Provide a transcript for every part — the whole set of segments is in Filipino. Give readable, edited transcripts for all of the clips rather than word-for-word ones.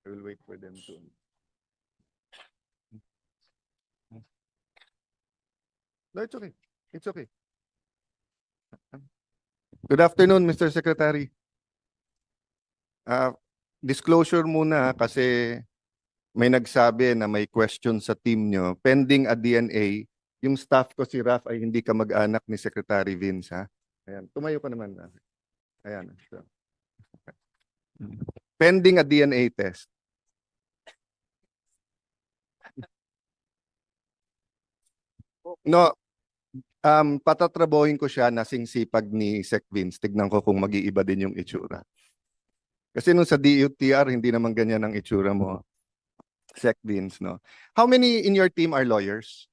I will wait for them to. No, it's okay. It's okay. Good afternoon, Mr. Secretary. Disclosure muna kasi may nagsabi na may question sa team nyo. Pending a DNA, yung staff ko si Raf ay hindi ka mag-anak ni Secretary Vince, ha? Ayan, tumayo ka naman. Ayan. So. Pending a DNA test. No, patatrabohin ko siya na singsipag ni Sec Vince. Tignan ko kung mag-iiba din yung itsura. Kasi nung sa DUTR, hindi naman ganyan ang itsura mo, Sec Vince, no? How many in your team are lawyers?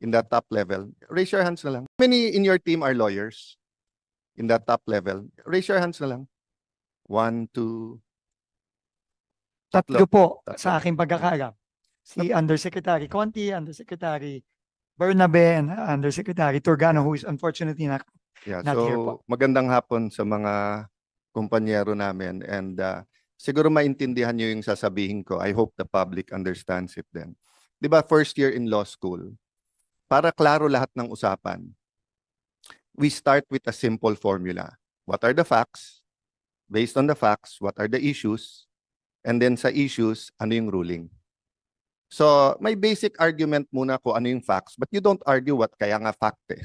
In that top level? Raise your hands na lang. How many in your team are lawyers? In that top level? Raise your hands na lang. 1, 2, Tatlo po Tatlo. sa aking pagkakalam. Si Undersecretary Conti, Undersecretary Bernabe, and Undersecretary Turgano, who is unfortunately not here po. Magandang hapon sa mga kumpanyero namin, and siguro maintindihan nyo yung sasabihin ko. I hope the public understands it then. Di ba, first year in law school, para klaro lahat ng usapan, we start with a simple formula. What are the facts? Based on the facts, what are the issues? And then sa issues, ano yung ruling? So, may basic argument muna kung ano yung facts, but you don't argue what kaya nga fact eh.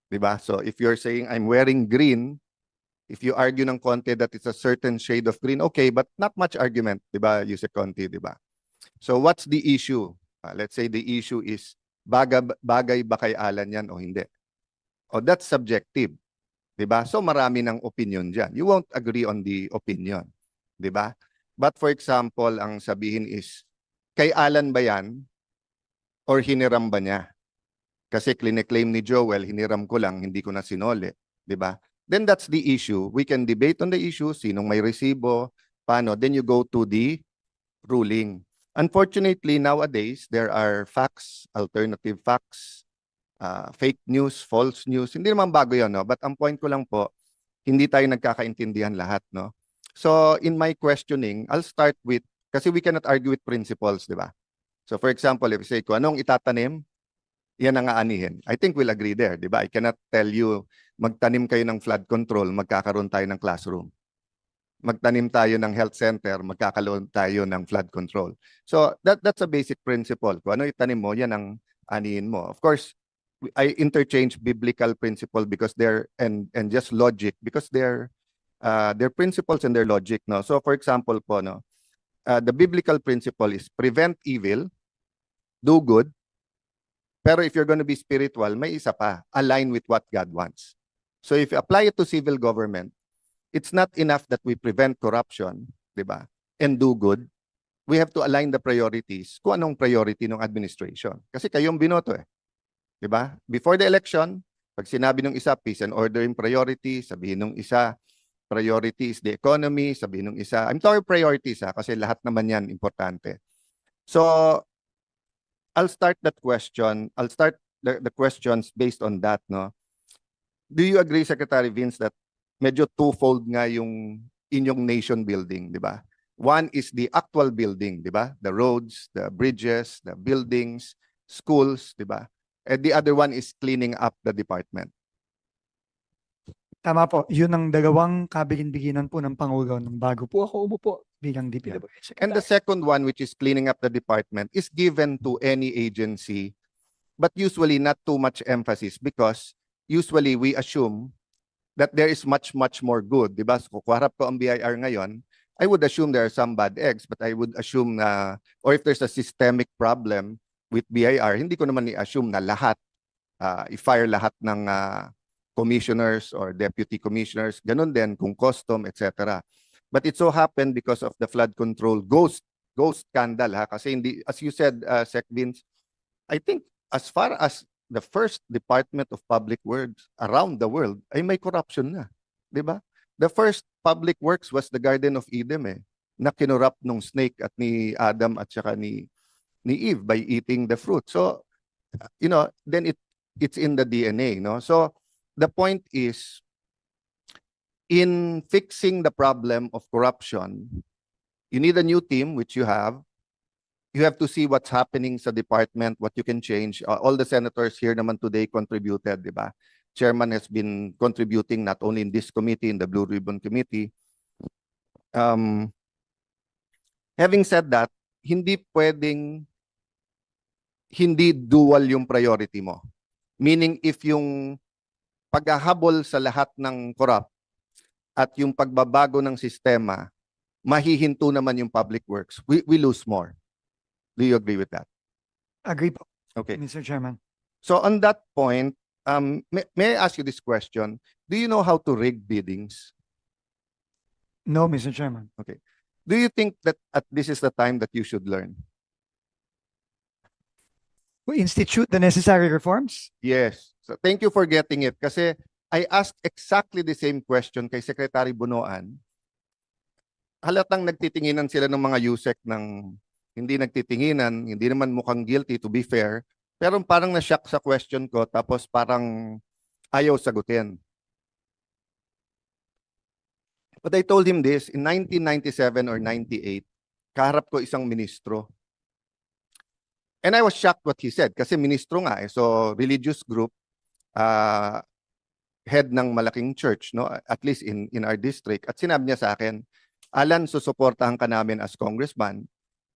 Diba? So, if you're saying, I'm wearing green, if you argue ng konti that it's a certain shade of green, okay, but not much argument, diba, Yusek Conti, diba? So, what's the issue? Let's say the issue is, bagay ba kay Alan yan o hindi? O that's subjective. Diba? So, marami ng opinion dyan. You won't agree on the opinion. Diba? But for example, ang sabihin is, kay Alan ba yan? Or hiniram ba niya? Kasi kliniklaim ni Joel, hiniram ko lang, hindi ko na sinole. Diba? Then that's the issue. We can debate on the issue, sinong may resibo, paano. Then you go to the ruling. Unfortunately, nowadays, there are facts, alternative facts, fake news, false news. Hindi naman bago yan, no? But ang point ko lang po, hindi tayo nagkakaintindihan lahat, no? So, in my questioning, I'll start with, kasi we cannot argue with principles, di ba? So, for example, if you say, kung anong itatanim, yan ang aanihin. I think we'll agree there, di ba? I cannot tell you, magtanim kayo ng flood control, magkakaroon tayo ng classroom. Magtanim tayo ng health center, magkakaroon tayo ng flood control. So, that's a basic principle. Kung ano itanim mo, yan ang anihin mo. Of course, I interchange biblical principle because they're, and just logic, because they're principles and their logic, no? So for example po, no, the biblical principle is prevent evil, do good, pero if you're going to be spiritual, may isa pa, align with what God wants. So if you apply it to civil government, it's not enough that we prevent corruption, di ba, and do good. We have to align the priorities kung anong priority ng administration. Kasi kayong binoto eh. Di ba? Before the election, pag sinabi ng isa, peace and order yung priority, sabihin ng isa, priority is the economy, sabihin ng isa. I'm talking priorities kasi lahat naman yan importante. So, I'll start that question. I'll start the questions based on that, no? Do you agree, Secretary Vince, that medyo twofold nga yung inyong nation building, di ba? One is the actual building, di ba? The roads, the bridges, the buildings, schools, di ba? And the other one is cleaning up the department. Tama po. Yun ang dalawang kabigin-biginan po ng Pangulo nung bago po ako umupo bilang DPWH Secretary. And the second one, which is cleaning up the department, is given to any agency, but usually not too much emphasis because usually we assume that there is much more good. Diba? So, kung harap ko ang BIR ngayon, I would assume there are some bad eggs, but I would assume na, or if there's a systemic problem with BIR, hindi ko naman i-assume na lahat, i-fire lahat ng commissioners or deputy commissioners, ganun din kung custom, etc. But it so happened because of the flood control ghost scandal, kasi hindi, as you said, Sec Vince, I think as far as the first Department of Public Works around the world ay may corruption na, di ba? The first public works was the Garden of Eden na kinurap nung snake at ni Adam at saka ni Eve by eating the fruit. So, you know, then it's in the DNA, no? So, the point is, in fixing the problem of corruption, You need a new team, which you have. You have to see what's happening sa department, what you can change. All the senators here naman today contributed, di ba? Chairman has been contributing not only in this committee, in the Blue Ribbon Committee. Having said that, hindi pwedeng hindi dual yung priority mo. Meaning if yung paghahabol sa lahat ng corrupt at yung pagbabago ng sistema, mahihinto naman yung public works, we lose more. Do you agree with that? Agree po, Okay. Mr. Chairman. So on that point, may I ask you this question? Do you know how to rig biddings? No, Mr. Chairman. Do you think that this is the time that you should learn? We institute the necessary reforms? Yes. So thank you for getting it. Kasi I asked exactly the same question kay Secretary Bunoan. Halatang nagtitinginan sila ng mga USEC ng hindi nagtitinginan, hindi naman mukhang guilty to be fair, pero parang na-shock sa question ko tapos parang ayaw sagutin. But I told him this, in 1997 or 98, kaharap ko isang ministro. And I was shocked what he said kasi ministro nga eh. So religious group, head ng malaking church, no? At least in our district. At sinabi niya sa akin, Alan, susuportahan ka namin as congressman,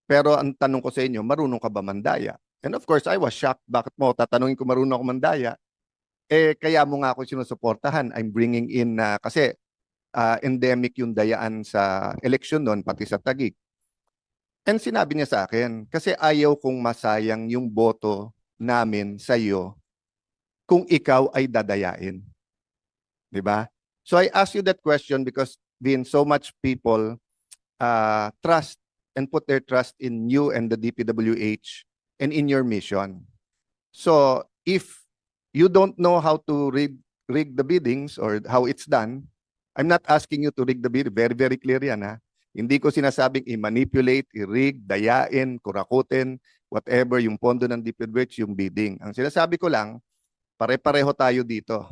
pero ang tanong ko sa inyo, marunong ka ba mandaya? And of course, I was shocked. Bakit mo tatanungin ko marunong ako mandaya? Eh, kaya mo nga ako sinusuportahan. I'm bringing in, kasi endemic yung dayaan sa eleksyon noon, pati sa Taguig. And sinabi niya sa akin, kasi ayaw kong masayang yung boto namin sa iyo kung ikaw ay dadayain. Diba? So I ask you that question because so much people trust and put their trust in you and the DPWH and in your mission. So if you don't know how to rig the biddings or how it's done, I'm not asking you to rig the bidding. Very, very clear yan, ha? Hindi ko sinasabing i-manipulate, i-rig, dayain, kurakutin, whatever, yung pondo ng DPWH, yung bidding. Ang sinasabi ko lang, pare-pareho tayo dito.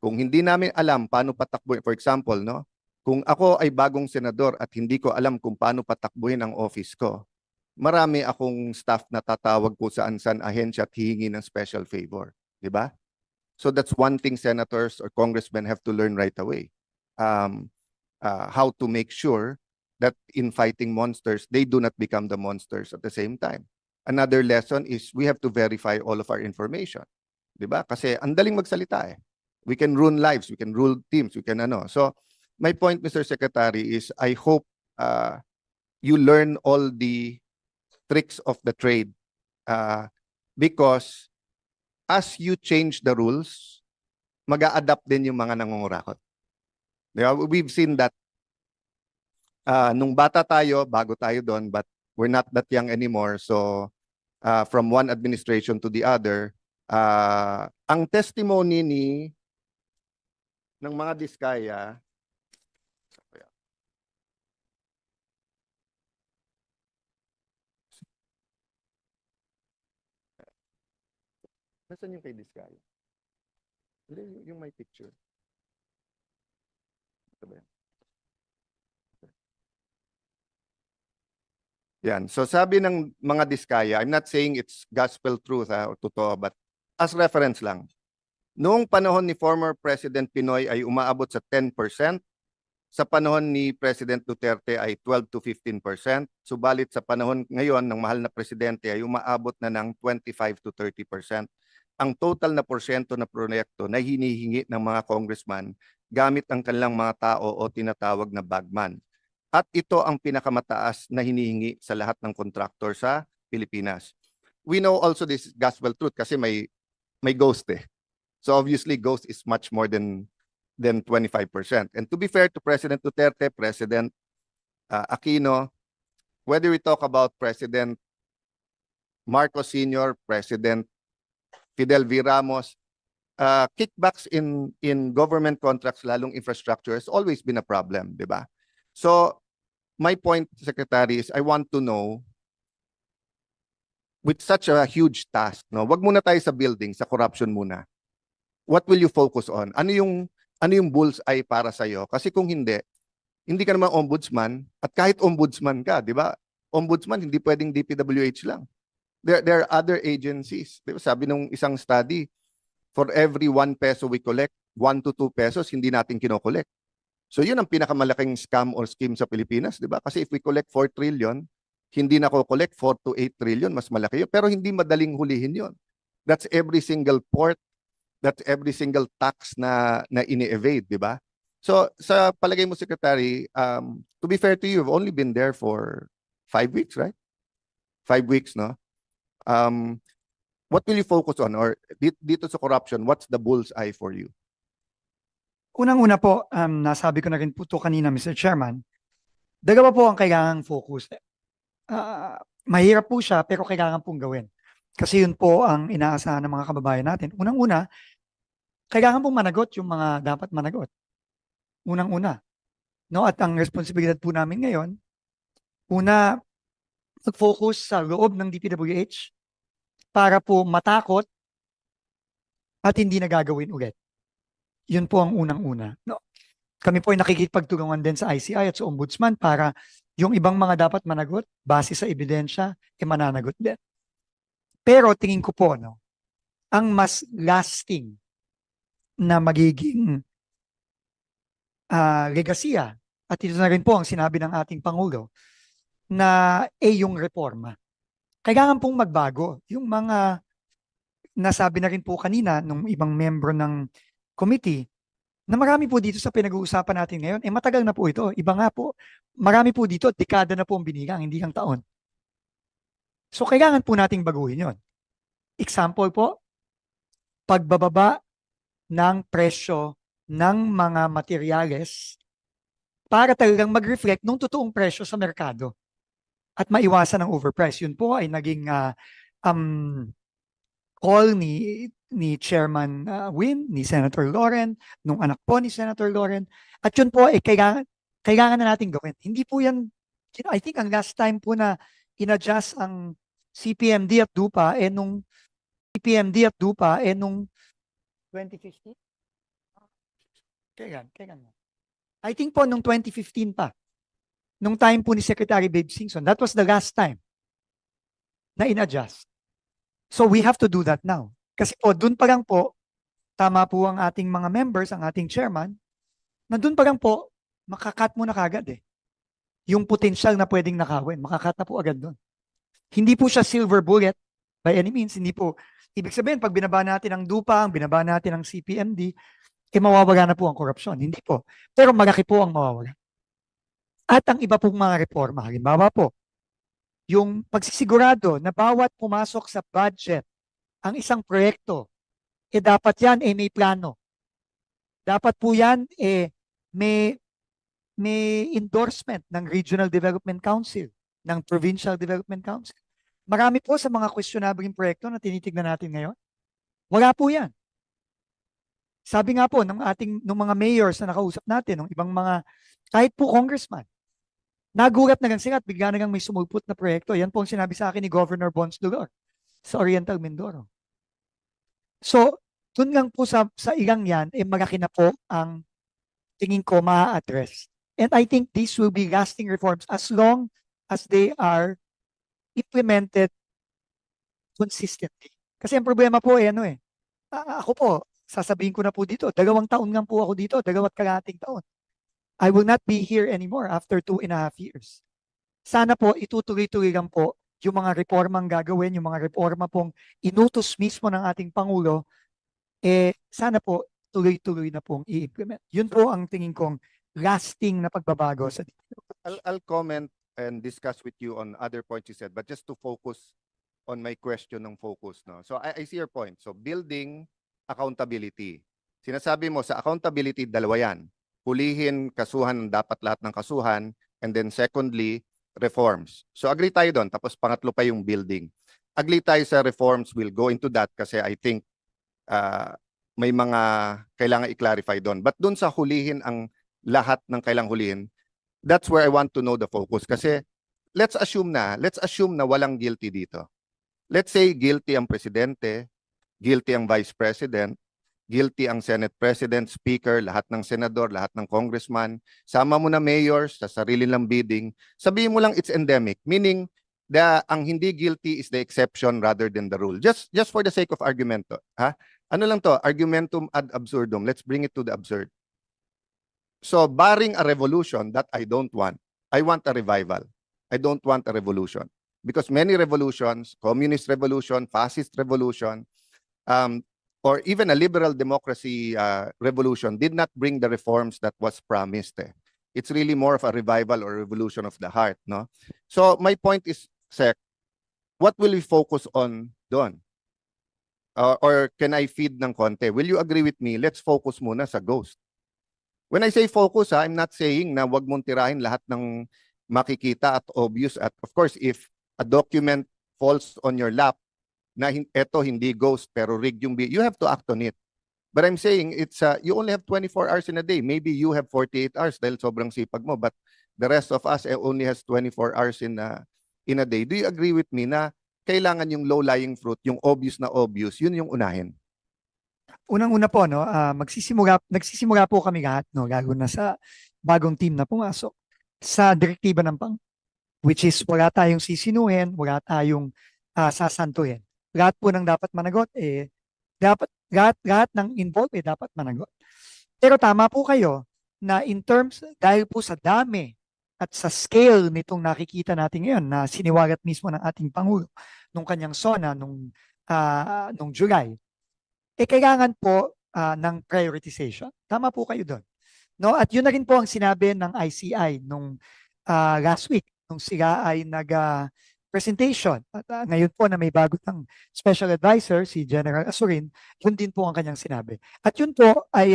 Kung hindi namin alam paano patakbuhin, for example, no? Kung ako ay bagong senador at hindi ko alam kung paano patakbuhin ang office ko, marami akong staff na tatawag ko sa saan ahensya at hihingi ng special favor. Di ba? So that's one thing senators or congressmen have to learn right away. How to make sure that in fighting monsters, they do not become the monsters at the same time. Another lesson is we have to verify all of our information. Di ba? Kasi ang daling magsalita eh. We can ruin lives, we can rule teams, we can ano. So my point, Mr. Secretary, is I hope you learn all the tricks of the trade because as you change the rules, mag-a-adapt din yung mga nangungurakot. Diba? We've seen that nung bata tayo, bago tayo doon, but we're not that young anymore. So from one administration to the other, ang testimony ng mga Diskaya, nasaan yung kay Diskaya? Yung may picture. Ito ba yan? Yan. So sabi ng mga Diskaya, I'm not saying it's gospel truth or totoo, but as reference lang. Noong panahon ni former President Pinoy ay umaabot sa 10%, sa panahon ni President Duterte ay 12 to 15%, subalit sa panahon ngayon ng mahal na presidente ay umaabot na ng 25 to 30%. Ang total na porsyento na proyekto na hinihingi ng mga congressman gamit ang kanilang mga tao o tinatawag na bagman. At ito ang pinakamataas na hinihingi sa lahat ng contractor sa Pilipinas. We know also this gospel truth kasi may ghost eh. So obviously ghost is much more than 25%. And to be fair to President Duterte, President Aquino, whether we talk about President Marcos Sr., President Fidel V. Ramos, kickbacks in government contracts, lalong infrastructure, has always been a problem, di ba? So my point, Secretary, is I want to know, with such a huge task, no, wag muna tayo sa building, sa corruption muna. What will you focus on? Ano yung bullseye para sa iyo? Kasi kung hindi, Hindi ka naman ombudsman, at kahit ombudsman ka, di ba? Ombudsman, hindi pwedeng DPWH lang. There are other agencies. Di ba? Sabi nung isang study, for every 1 peso we collect, 1 to 2 pesos hindi natin kinokollect. So yun ang pinakamalaking scam or scheme sa Pilipinas, di ba? Kasi if we collect 4 trillion, hindi na collect 4 to 8 trillion, mas malaki yun. Pero hindi madaling hulihin yun. That's every single port, that's every single tax na ini-evade, di ba? So sa palagay mo, Secretary, to be fair to you, you've only been there for 5 weeks, right? 5 weeks, no? What will you focus on? Or dito sa corruption, what's the bullseye for you? Unang-una po, nasabi ko na rin po ito kanina, Mr. Chairman, dalawa po ang kailangang focus. Mahirap po siya, pero kailangan pong gawin. Kasi yun po ang inaasahan ng mga kababayan natin. Unang-una, kailangan pong managot yung mga dapat managot. Unang-una. No? At ang responsibilidad po namin ngayon, una, mag-focus sa loob ng DPWH para po matakot at hindi na gagawin ulit. Yun po ang unang-una. No? Kami po ay nakikipagtulungan din sa ICI at sa Ombudsman para yung ibang mga dapat managot, base sa ebidensya, mananagot din. Pero tingin ko po, no, ang mas lasting na magiging legasiya, at ito na rin po ang sinabi ng ating Pangulo, na yung reforma. Kailangan pong magbago. Yung mga nasabi na rin po kanina nung ibang membro ng committee, na marami po dito sa pinag-uusapan natin ngayon, matagal na po ito. Iba nga po, marami po dito, dekada na po ang binilang, hindi lang taon. So kailangan po nating baguhin yon. Example po, pagbababa ng presyo ng mga materyales para talagang mag-reflect ng totoong presyo sa merkado at maiwasan ang overprice. Yun po ay naging call ni Chairman Win, ni Senator Loren, nung anak po ni Senator Loren. At yun po ay kailangan na natin gawin. Hindi po yan, I think ang last time po na in-adjust ang CPMD at DUPA nung 2015? Kailan? I think po nung 2015 pa. Nung time po ni Secretary Babe Singson. That was the last time na in-adjust. So we have to do that now. Kasi po, dun pa lang po, tama po ang ating mga members, ang ating chairman, na dun pa lang po, makakat mo na kagad eh. Yung potential na pwedeng nakawin, makakat na po agad dun. Hindi po siya silver bullet by any means. Hindi po, ibig sabihin, pag binaba natin ang DUPA, binaba natin ang CPMD, mawawala na po ang korupsyon. Hindi po. Pero malaki po ang mawawala. At ang iba pong mga reforma, halimbawa po, yung pagsisigurado na bawat pumasok sa budget ang isang proyekto, dapat yan may plano. Dapat po yan may endorsement ng Regional Development Council, ng Provincial Development Council. Marami po sa mga questionable proyekto na tinitignan natin ngayon. Wala po yan. Sabi nga po ng mga mayors na nakausap natin, ng ibang mga, kahit po congressman, nagulat na lang sila at bigla na lang may sumulpot na proyekto. Yan po ang sinabi sa akin ni Governor Bons Dolor sa Oriental Mindoro. So, dun lang po sa ilang yan, malaki na po ang tingin ko ma-address. And I think these will be lasting reforms as long as they are implemented consistently. Kasi ang problema po ako po, sasabihin ko na po dito, 2 taon lang po ako dito, 2 kalahating taon. I will not be here anymore after 2.5 years. Sana po itutuloy-tuloy lang po yung mga reformang gagawin, yung mga reforma pong inutos mismo ng ating Pangulo, sana po tuloy-tuloy na pong i-implement. Yun po ang tingin kong lasting na pagbabago sa dito. I'll comment and discuss with you on other points you said, but just to focus on my question ng focus. No? So I see your point. So building accountability. Sinasabi mo sa accountability, dalawa yan. Hulihin, kasuhan, dapat lahat ng kasuhan. And then secondly, reforms. So agree tayo doon. Tapos pangatlo pa yung building. Agree tayo sa reforms. We'll go into that kasi I think may mga kailangan i-clarify doon. But doon sa hulihin ang lahat ng kailangang hulihin, that's where I want to know the focus. Kasi let's assume na walang guilty dito. Let's say guilty ang presidente, guilty ang vice president, guilty ang Senate President, Speaker, lahat ng senador, lahat ng congressman, sama mo na mayors sa sarili lang bidding, sabihin mo lang it's endemic, meaning ang hindi guilty is the exception rather than the rule. Just for the sake of argumento, ha? Ano lang to, argumentum ad absurdum. Let's bring it to the absurd. So, barring a revolution that I don't want, I want a revival. I don't want a revolution. Because many revolutions, communist revolution, fascist revolution, or even a liberal democracy revolution did not bring the reforms that was promised. It's really more of a revival or revolution of the heart, no? So my point is, Sec, what will we focus on doon? Or can I feed ng konti? Will you agree with me? Let's focus muna sa ghost. When I say focus, I'm not saying na wag mong tirahin lahat ng makikita at obvious. At of course, if a document falls on your lap, na eto hindi ghost pero rigged yung you have to act on it. But I'm saying it's you only have 24 hours in a day. Maybe you have 48 hours dahil sobrang sipag mo, but the rest of us only has 24 hours in a day. Do you agree with me na kailangan yung low-lying fruit, yung obvious na obvious, yun yung unahin? Unang-una po, no, nagsisimula po kami lahat, no, lalo na sa bagong team na pumasok sa direktiba ng PANG, which is wala tayong sisinuhin, wala tayong sasantuhin. Lahat po ng dapat managot, dapat lahat ng involved dapat managot. Pero tama po kayo na in terms, dahil po sa dami at sa scale nitong nakikita natin ngayon na siniwagat mismo ng ating Pangulo nung kanyang SONA nung July, kailangan po ng prioritization. Tama po kayo doon. No? At yun na rin po ang sinabi ng ICI nung last week, nung sila ay presentation. At ngayon po na may bago ng special advisor, si General Asurin, yun din po ang kanyang sinabi. At yun po ay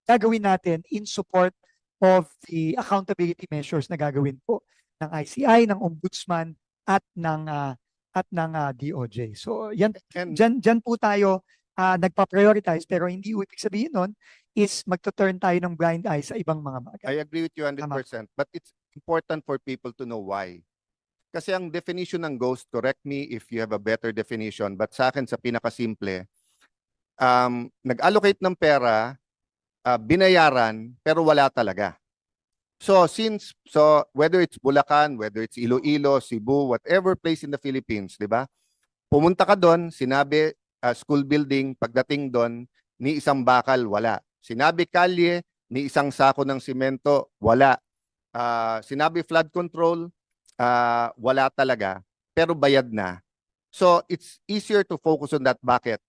gagawin natin in support of the accountability measures na gagawin po ng ICI, ng Ombudsman, at ng DOJ. So yan, dyan po tayo nagpa-prioritize, pero hindi ibig sabihin nun is magto-turn tayo ng blind eye sa ibang mga bagay. I agree with you 100%, but it's important for people to know why. Kasi ang definition ng ghost, correct me if you have a better definition, but sa akin sa pinakasimple, nag-allocate ng pera, binayaran, pero wala talaga. So whether it's Bulacan, whether it's Iloilo, Cebu, whatever place in the Philippines, di ba? Pumunta ka doon, sinabi school building, pagdating doon, ni isang bakal, wala. Sinabi kalye, ni isang sako ng simento, wala. Sinabi flood control, wala talaga, pero bayad na. So, it's easier to focus on that. Bakit?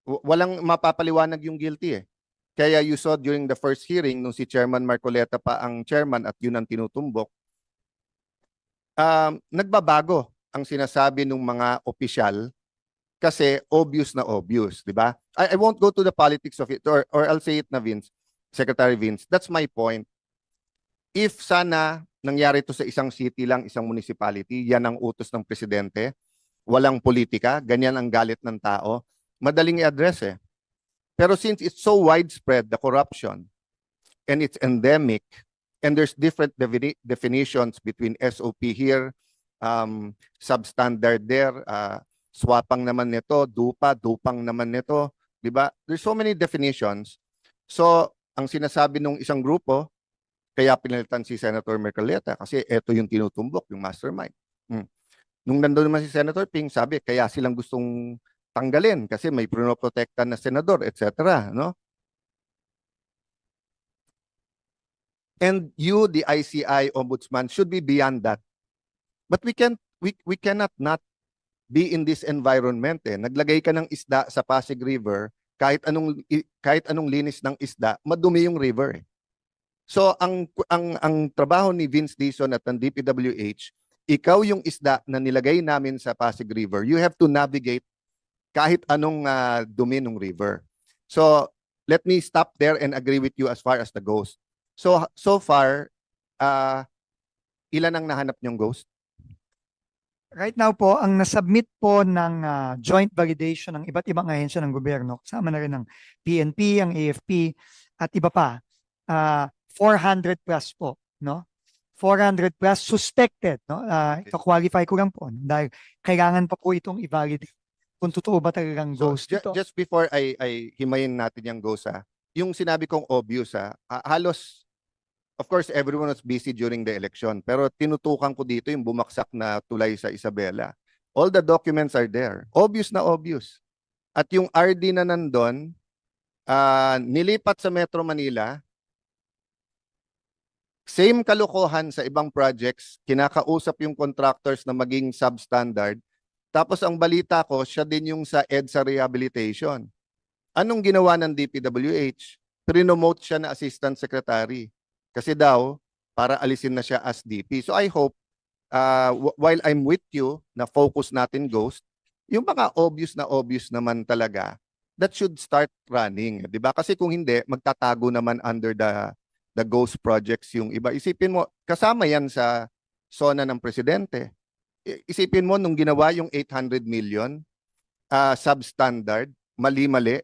Walang mapapaliwanag yung guilty . Kaya you saw during the first hearing, nung si Chairman Marcoleta pa ang chairman at yun ang tinutumbok, nagbabago ang sinasabi ng mga opisyal kasi obvious na obvious, di ba? I won't go to the politics of it, or I'll say it na Vince, Secretary Vince, that's my point. If sana nangyari ito sa isang city lang, isang municipality, yan ang utos ng presidente, walang politika, ganyan ang galit ng tao, madaling i-address . Pero since it's so widespread, the corruption, and it's endemic, and there's different definitions between SOP here, substandard there, swapang naman nito, dupang naman nito, di ba? There's so many definitions. So, ang sinasabi ng isang grupo, kaya pinalitan si Senator Marcoleta kasi ito yung tinutumbok, yung mastermind. Nung nandoon naman si Senator Ping, sabi, kaya silang gustong tanggalin kasi may pinoprotektan na senador, etc. No? And you, the ICI Ombudsman, should be beyond that. But we cannot not be in this environment . Naglagay ka ng isda sa Pasig River, kahit anong linis ng isda, madumi yung river . So ang trabaho ni Vince Dizon at ng DPWH, ikaw yung isda na nilagay namin sa Pasig River. You have to navigate kahit anong dumi ng river. So let me stop there and agree with you as far as the ghost. So far, ilan ang nahanap niyong ghost? Right now po, ang nasubmit po ng joint validation ng iba't ibang ahensya ng gobyerno, kasama na rin ng PNP, ang AFP, at iba pa, 400 plus po, no? 400 plus suspected, no? Ito qualify ko lang po dahil kailangan pa po itong i-validate kung totoo ba talagang So, ghost ito. just before I himayin natin yung ghost, yung sinabi kong obvious, halos, of course, everyone was busy during the election, pero tinutukan ko dito yung bumaksak na tulay sa Isabela. All the documents are there. Obvious na obvious. At yung RD na nandun, nilipat sa Metro Manila, same kalokohan sa ibang projects, kinakausap yung contractors na maging substandard. Tapos ang balita ko, siya din yung sa EDSA rehabilitation. Anong ginawa ng DPWH? Prinomote siya na assistant secretary. Kasi daw, para alisin na siya as DP. So I hope, while I'm with you, na focus natin ghost, yung mga obvious naman talaga, that should start running. Di ba? Kasi kung hindi, magtatago naman under the ghost projects yung iba. Isipin mo, kasama yan sa SONA ng presidente. Isipin mo, nung ginawa yung 800 million, substandard, mali-mali,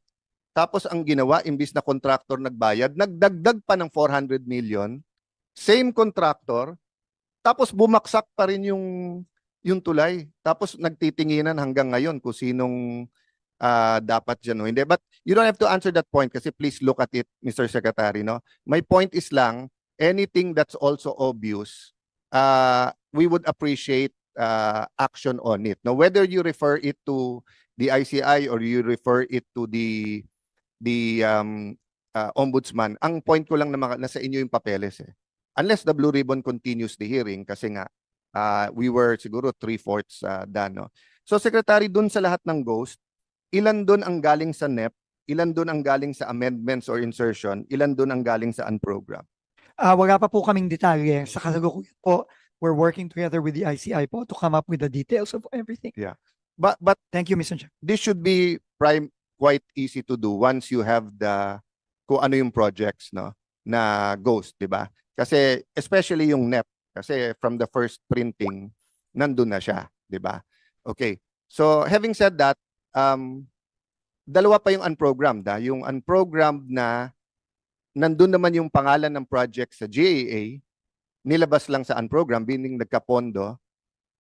tapos ang ginawa, imbis na contractor nagbayad, nagdagdag pa ng 400 million, same contractor, tapos bumaksak pa rin yung tulay. Tapos nagtitinginan hanggang ngayon kung sinong dapat dyan o hindi. But you don't have to answer that point kasi please look at it, Mr. Secretary. No? My point is lang, anything that's also obvious, we would appreciate action on it. Now, whether you refer it to the ICI or you refer it to the ombudsman, ang point ko lang na nasa inyo yung papeles eh. Unless the Blue Ribbon continues the hearing kasi nga we were siguro 3/4 done. No? So Secretary, dun sa lahat ng ghost, ilan dun ang galing sa NEP, ilan dun ang galing sa amendments or insertion, ilan dun ang galing sa unprogram? Wala pa po kaming detalye. Sa kasalukuyan po, we're working together with the ICI po to come up with the details of everything. Yeah. But Thank you, Mr. Chair. this should be quite easy to do once you have kung ano yung projects no na ghost, di ba? Kasi especially yung NEP kasi from the first printing nandun na siya, di ba? Okay. So having said that, dalawa pa yung unprogrammed. Yung unprogrammed na nandun naman yung pangalan ng project sa GAA, nilabas lang sa unprogrammed, meaning nagkapondo.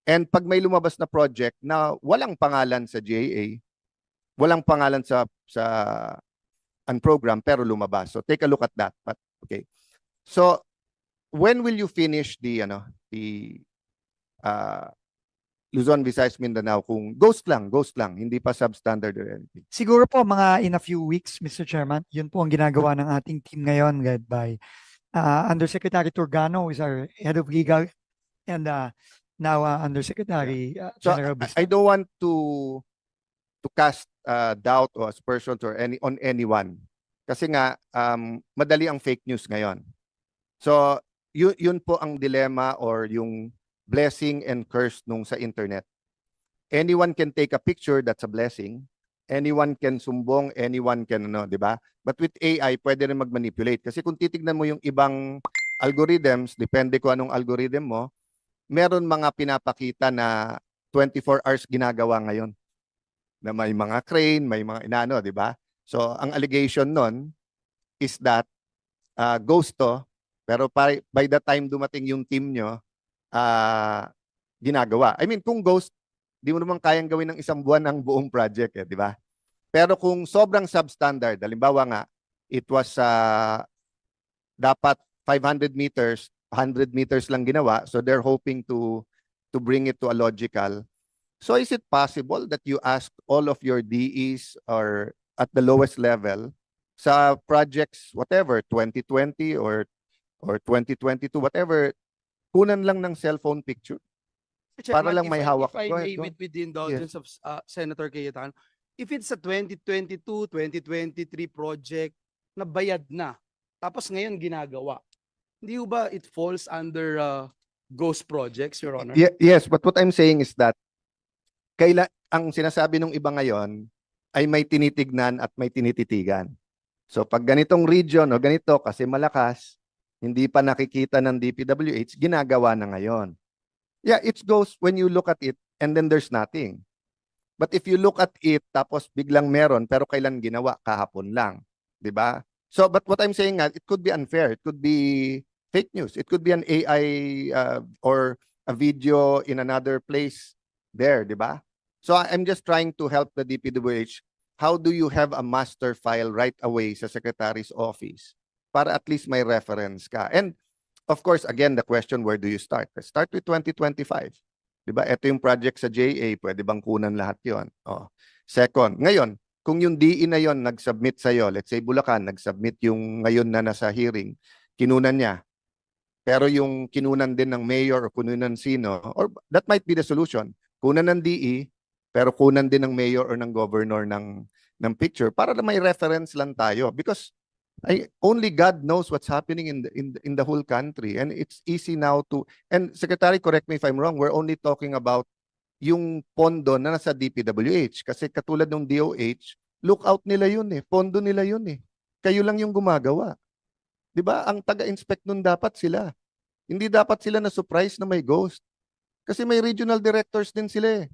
And pag may lumabas na project na walang pangalan sa GAA, walang pangalan sa unprogrammed pero lumabas. So take a look at that. But okay. So when will you finish the Luzon, Visayas, Mindanao kung ghost lang, hindi pa substandard or anything? Siguro po mga in a few weeks, Mr. Chairman, yun po ang ginagawa ng ating team ngayon led by Undersecretary Turgano, who is our head of legal, and now Undersecretary So General I don't want to cast doubt or aspersions or on anyone. Kasi nga madali ang fake news ngayon. So yun po ang dilemma or yung blessing and curse nung sa internet. Anyone can take a picture, that's a blessing. Anyone can sumbong, anyone can di ba? But with AI, pwede rin mag-manipulate. Kasi kung titignan mo yung ibang algorithms, depende kung anong algorithm mo, meron mga pinapakita na 24 hours ginagawa ngayon. Na may mga crane, may mga inano, di ba? So, ang allegation nun is that ghost to, pero by the time dumating yung team nyo, ginagawa. I mean, kung ghost, di mo naman kayang gawin ng isang buwan ang buong project, di ba? Pero kung sobrang substandard, halimbawa nga, it was dapat 500 meters, 100 meters lang ginawa, so they're hoping to bring it to a logical. So is it possible that you ask all of your DEs or at the lowest level sa projects, whatever, 2020 or 2022, whatever, kunan lang ng cellphone picture? Para lang may hawak. If I Go ahead, may, go. with the indulgence of Senator Cayetano, if it's a 2022, 2023 project na bayad na, tapos ngayon ginagawa, hindi ba it falls under ghost projects, Your Honor? Yes, but what I'm saying is that ang sinasabi ng iba ngayon ay may tinitignan at may tinititigan. So pag ganitong region o ganito kasi malakas, hindi pa nakikita ng DPWH, ginagawa na ngayon. Yeah, it goes when you look at it and then there's nothing. But if you look at it tapos biglang meron pero kailan ginawa? Kahapon lang, 'di ba? So but what I'm saying it could be unfair. It could be fake news. It could be an AI or a video in another place there, 'di ba? So I'm just trying to help the DPWH. How do you have a master file right away sa Secretary's office para at least may reference ka? And of course, again, the question, where do you start? Let's start with 2025. Diba? Ito yung project sa JA, pwede bang kunan lahat yon? Oh. Second, ngayon, kung yung DE na yon nag-submit sa'yo, let's say Bulacan, nag-submit yung ngayon na nasa hearing, kinunan niya. Pero yung kinunan din ng mayor o kununan sino, or that might be the solution. Kunan ng DE, pero kunan din ng mayor or ng governor ng picture para na may reference lang tayo. Because only God knows what's happening in the whole country, and it's easy now to, and Secretary, correct me if I'm wrong, we're only talking about yung pondo na nasa DPWH kasi katulad ng DOH, lookout nila yun eh, pondo nila yun eh. Kayo lang yung gumagawa. 'Di ba? Ang taga-inspect nun dapat sila. Hindi dapat sila na surprise na may ghost. Kasi may regional directors din sila eh.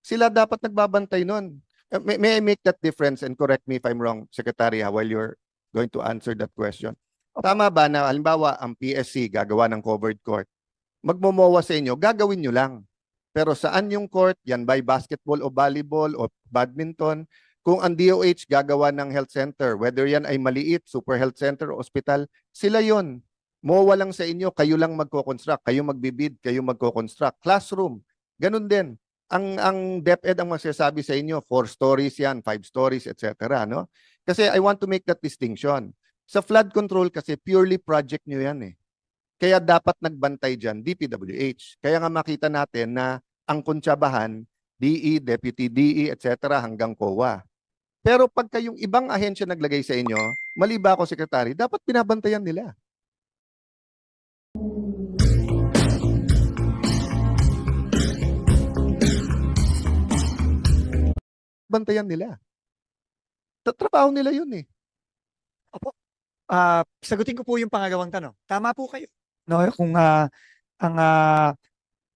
Sila dapat nagbabantay nun. May I make that difference, and correct me if I'm wrong, Secretary, while you're going to answer that question. Tama ba na halimbawa ang PSC gagawa ng covered court? Magmomowa sa inyo, gagawin nyo lang. Pero saan yung court? Yan by basketball o volleyball o badminton. Kung ang DOH gagawa ng health center, whether yan ay maliit, super health center o hospital, sila yon. MOA lang sa inyo, kayo lang magko-construct, kayo magbibid, kayo magko-construct. Classroom, ganun din. Ang DepEd ang masasabi sa inyo, 4 stories yan, 5 stories, etc. No? Kasi I want to make that distinction. Sa flood control kasi purely project nyo yan eh. Kaya dapat nagbantay dyan, DPWH. Kaya nga makita natin na ang kuntsabahan, DE, Deputy DE, etc. hanggang COA. Pero pagka yung ibang ahensya naglagay sa inyo, mali ba ako, Secretary, dapat binabantayan nila. Bantayan nila. Tatrabaho nila yun eh. Sagutin ko po yung pangalawang tanong. Tama po kayo. No, kung ang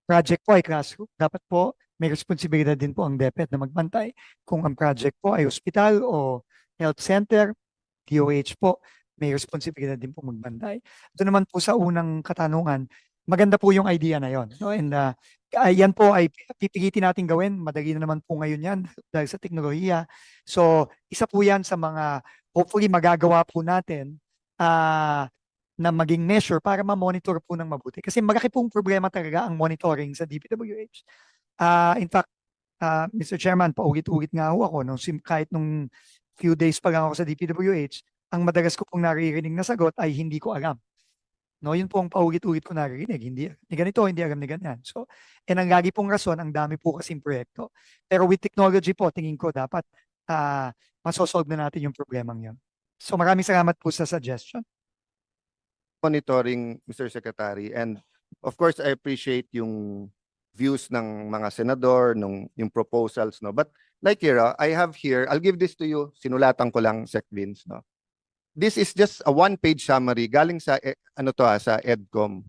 project po ay classroom, dapat po may responsibilidad din po ang DepEd na magbantay. Kung ang project po ay hospital o health center, DOH po, may responsibilidad din po magbantay. Ito naman po sa unang katanungan, maganda po yung idea na yon. No? And yan po ay pipilitin natin gawin. Madali na naman po ngayon yan dahil sa teknolohiya. So, isa po yan sa mga hopefully magagawa po natin na maging measure para ma-monitor po ng mabuti. Kasi malaki pong problema talaga ang monitoring sa DPWH. In fact, Mr. Chairman, paulit-ulit nga ako, kahit nung few days pa lang ako sa DPWH, ang madalas ko pong naririnig na sagot ay hindi ko alam. No, yun po ang paulit-ulit ko naririnig. Hindi ni ganito, hindi alam ni ganyan. So, and ang lagi pong rason, ang dami po kasing proyekto. Pero with technology po, tingin ko dapat masosolve na natin yung problemang yun. So maraming salamat po sa suggestion. Monitoring, Mr. Secretary, and of course I appreciate yung views ng mga senador, yung proposals, no. But like here, I have here, I'll give this to you, sinulatan ko lang, Sec Vince, no. This is just a one-page summary galing sa sa EDCOM.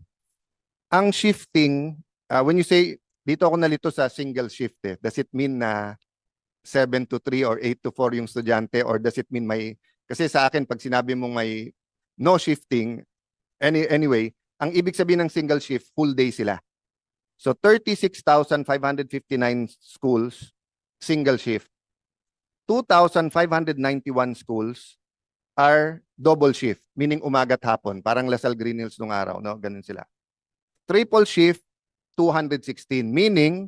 Ang shifting, when you say dito ako nalito sa single shift does it mean na 7 to 3 or 8 to 4 yung estudyante, or does it mean kasi sa akin pag sinabi mong may no shifting, anyway, ang ibig sabihin ng single shift, full day sila. So 36,559 schools, single shift. 2,591 schools are double shift, meaning umaga at hapon, parang Lasal Green Hills nung araw, no? Ganun sila. Triple shift, 216, meaning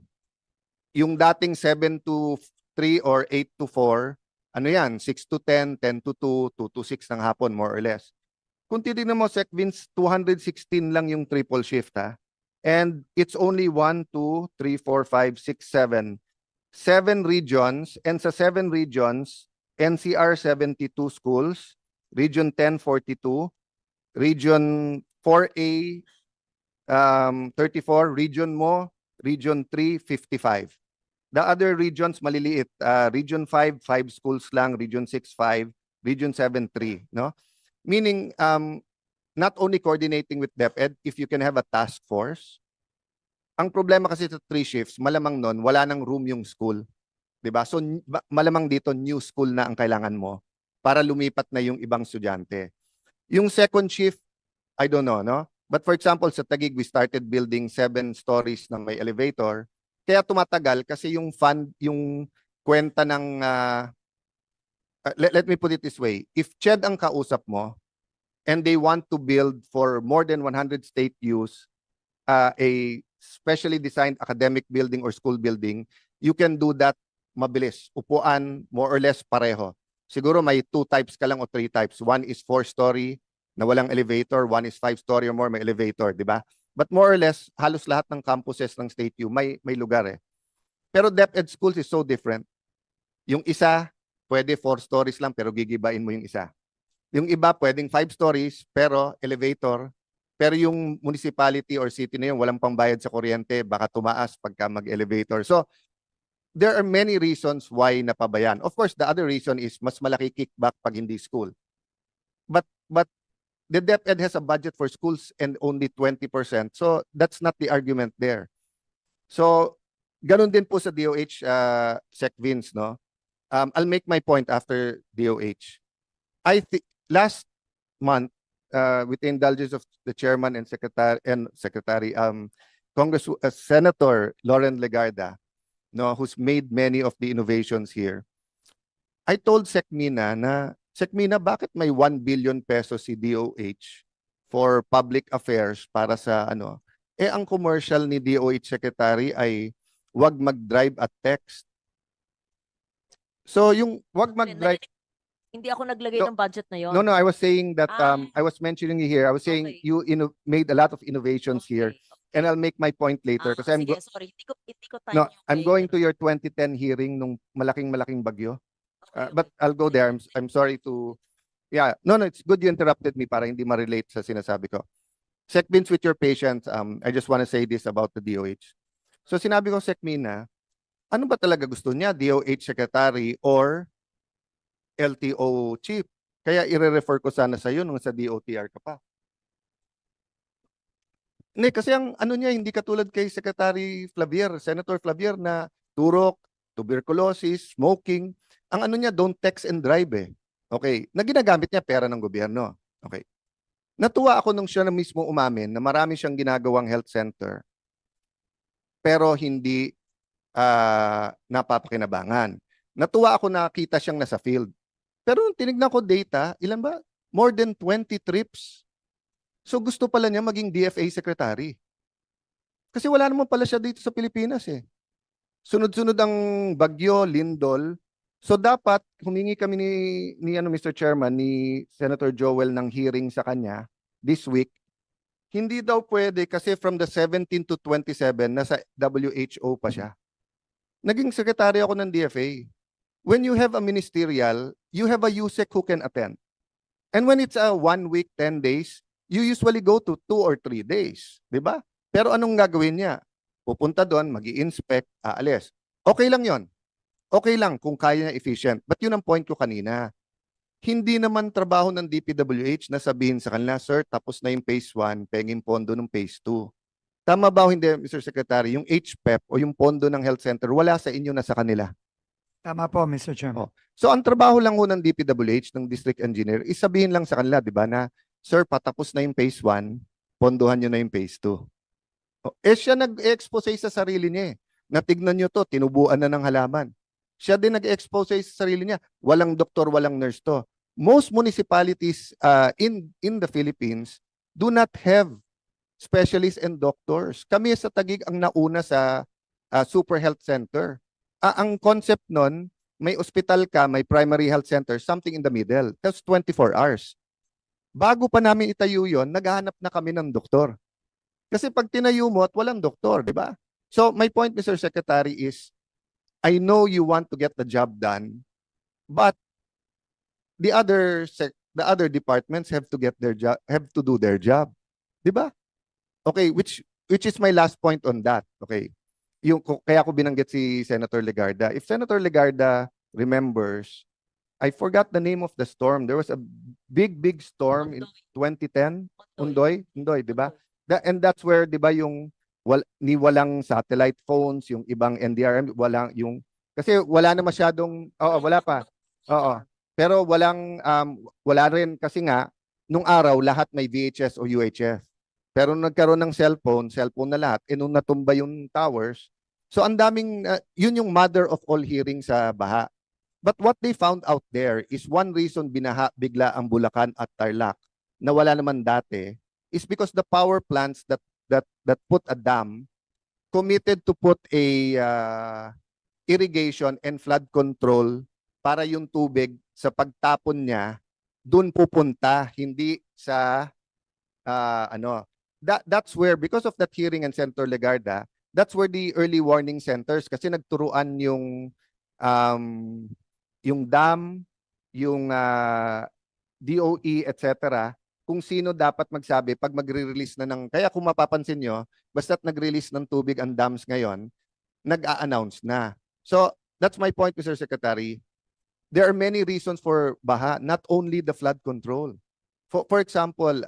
yung dating 7 to 3 or 8 to 4, ano yan, 6 to 10, 10 to 2, 2 to 6 ng hapon, more or less. Kung titignan mo, Sec Vince, 216 lang yung triple shift, ha? And it's only 1, 2, 3, 4, 5, 6, 7. 7 regions, and sa 7 regions, NCR 72 schools, Region 10, 42, Region 4A, 34, Region Mo, Region 3, 55. The other regions, maliliit. Region 5, 5 schools lang, Region 6, 5, Region 7, 3, no? Meaning, not only coordinating with DepEd, if you can have a task force. Ang problema kasi sa 3 shifts, malamang nun, wala nang room yung school. Diba? So, malamang dito, new school na ang kailangan mo para lumipat na yung ibang estudyante. Yung second shift, I don't know, no? But for example, sa Taguig, we started building 7 stories ng may elevator. Kaya tumatagal kasi yung fund, yung kwenta ng let me put it this way. If CHED ang kausap mo and they want to build for more than 100 state use a specially designed academic building or school building, you can do that mabilis. Upuan, more or less pareho. Siguro may 2 types ka lang o 3 types. One is 4-story na walang elevator. One is 5-story or more, may elevator, di ba? But more or less, halos lahat ng campuses ng State U may lugar eh. Pero DepEd schools is so different. Yung isa, pwede 4 stories lang pero gigibain mo yung isa. Yung iba, pwedeng 5 stories pero elevator. Pero yung municipality or city na yun, walang pambayad sa kuryente, baka tumaas pagka mag-elevator. So, there are many reasons why napabayan. Of course, the other reason is mas malaki kickback pag hindi school. But the DepEd has a budget for schools and only 20%. So, that's not the argument there. So, ganun din po sa DOH, Sec Vince, no? I'll make my point after DOH. Last month, with the indulgence of the chairman and secretary, Senator Lauren Legarda, no, who's made many of the innovations here. I told SecMina na, SecMina, bakit may 1 billion pesos si DOH for public affairs para sa ano? Ang commercial ni DOH secretary ay wag mag-drive at text. So yung wag mag-drive. Hindi ako naglagay ng budget na yon. No, I was saying that I was mentioning here. I was saying Okay. you made a lot of innovations here, and I'll make my point later kasi Sige, sorry. Hindi ko time no, yung I'm kay- going to your 2010 hearing nung malaking bagyo. But I'll go there. I'm sorry to yeah. No, it's good you interrupted me para hindi ma-relate sa sinasabi ko. Sec Vince, with your patience, I just want to say this about the DOH. So sinabi ko, Sec Mina, ano ba talaga gusto niya? DOH secretary or LTO chief? Kaya i-refer ko sana sa iyo nung sa DOTR ka pa. Hindi, kasi ang ano niya, hindi katulad kay Secretary Flavier, Senator Flavier na turok, tuberculosis, smoking. Ang ano niya, don't text and drive eh. Okay, na ginagamit niya pera ng gobyerno. Okay. Natuwa ako nung siya na mismo umamin na marami siyang ginagawang health center pero hindi napapakinabangan. Natuwa ako na kita siyang nasa field. Pero nung tinignan ko data, ilan ba? More than 20 trips. So gusto pala niya maging DFA secretary. Kasi wala naman pala siya dito sa Pilipinas eh. Sunod-sunod ang bagyo, lindol. So dapat humingi kami ni Mr. Chairman, ni Senator Joel ng hearing sa kanya this week. Hindi daw pwede kasi from the 17 to 27 nasa WHO pa siya. Naging secretary ako ng DFA. When you have a ministerial, you have a USEC who can attend. And when it's a 1 week, 10 days, you usually go to 2 or 3 days. Diba? Pero anong gagawin niya? Pupunta doon, mag-i-inspect, aalis. Okay lang yon. Okay lang kung kaya niya efficient. But yun ang point ko kanina. Hindi naman trabaho ng DPWH na sabihin sa kanila, sir, tapos na yung phase 1, pengin pondo ng phase 2. Tama ba o hindi, Mr. Secretary? Yung HPEP o yung pondo ng health center, wala sa inyo na sa kanila. Tama po, Mr. Chairman. Oh. So ang trabaho lang ho ng DPWH, ng district engineer, is sabihin lang sa kanila, di ba, na, sir, patapos na yung phase 1, pondohan nyo na yung phase 2. Oh, siya nag-expose sa sarili niya eh. Natignan nyo to, tinubuan na ng halaman. Siya din nag-expose sa sarili niya. Walang doktor, walang nurse to. Most municipalities in the Philippines do not have specialists and doctors. Kami sa Taguig ang nauna sa super health center. Ang concept nun, may ospital ka, may primary health center, something in the middle. That's 24 hours. Bago pa namin itayo yon, naghahanap na kami ng doktor. Kasi pag tinayo mo at walang doktor, di ba? So my point, Mr. Secretary, is I know you want to get the job done, but the other departments have to get their job, have to do their job. Di ba? Okay, which is my last point on that. Okay. Kaya ko binanggit si Senator Legarda. If Senator Legarda remembers, I forgot the name of the storm. There was a big storm in 2010. Undoy, di ba? And that's where, di ba, yung walang satellite phones, yung ibang NDRM, walang yung, kasi wala na masyadong, wala pa. Oo. Pero wala rin kasi nga, nung araw, lahat may VHS o UHF. Pero nung nagkaroon ng cellphone na lahat, nung natumba yung towers, So ang daming, yun yung mother of all hearings sa baha. But what they found out there is one reason binaha bigla ang Bulacan at Tarlac na wala naman dati is because the power plants that put a dam committed to put a irrigation and flood control para yung tubig sa pagtapon niya doon pupunta, hindi sa that's where, because of that hearing in Senator Legarda, that's where the early warning centers, kasi nagturuan yung dam, yung DOE, etc., kung sino dapat magsabi pag magre-release na ng, kaya kung mapapansin nyo, basta't nag-release ng tubig ang dams ngayon, nag-a-announce na. So, that's my point, Mr. Secretary. There are many reasons for baha, not only the flood control. For example,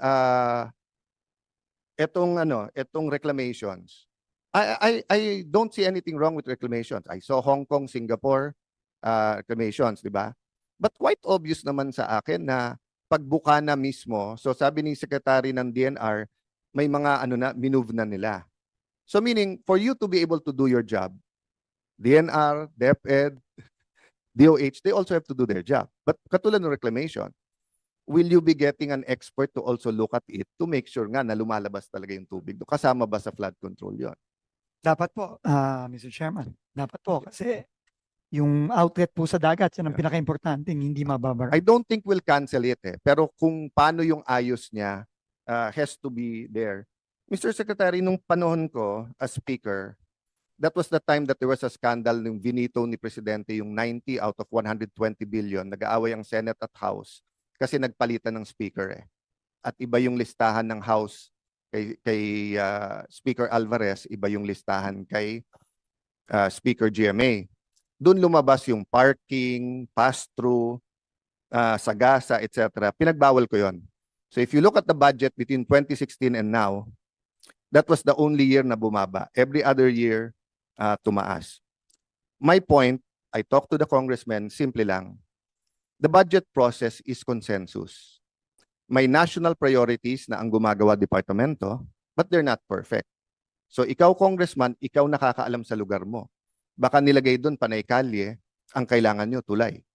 etong reclamations. I don't see anything wrong with reclamations. I saw Hong Kong, Singapore reclamations, di ba? But quite obvious naman sa akin na pagbuka na mismo, so sabi ni Secretary ng DNR, may mga minove na nila. So meaning, for you to be able to do your job, DNR, DepEd, DOH, they also have to do their job. But katulad ng reclamation, will you be getting an expert to also look at it to make sure nga na lumalabas talaga yung tubig? Kasama ba sa flood control yon? Dapat po, Mr. Chairman. Dapat po kasi yung outlet po sa dagat, yan ang pinaka-importanting, hindi mababara. I don't think we'll cancel it pero kung paano yung ayos niya has to be there. Mr. Secretary, nung panahon ko as speaker, that was the time that there was a scandal ng vinito ni Presidente yung 90 out of 120 billion. Nag-aaway ang Senate at House kasi nagpalitan ng speaker At iba yung listahan ng House kay Speaker Alvarez, iba yung listahan kay Speaker GMA. Doon lumabas yung parking, pass-through, sagasa, etc. Pinagbawal ko yon. So if you look at the budget between 2016 and now, that was the only year na bumaba. Every other year, tumaas. My point, I talked to the congressman, simple lang. The budget process is consensus. May national priorities na ang gumagawa departamento, but they're not perfect. So ikaw, congressman, ikaw nakakaalam sa lugar mo. Baka nilagay doon panay kalye, ang kailangan nyo tulay.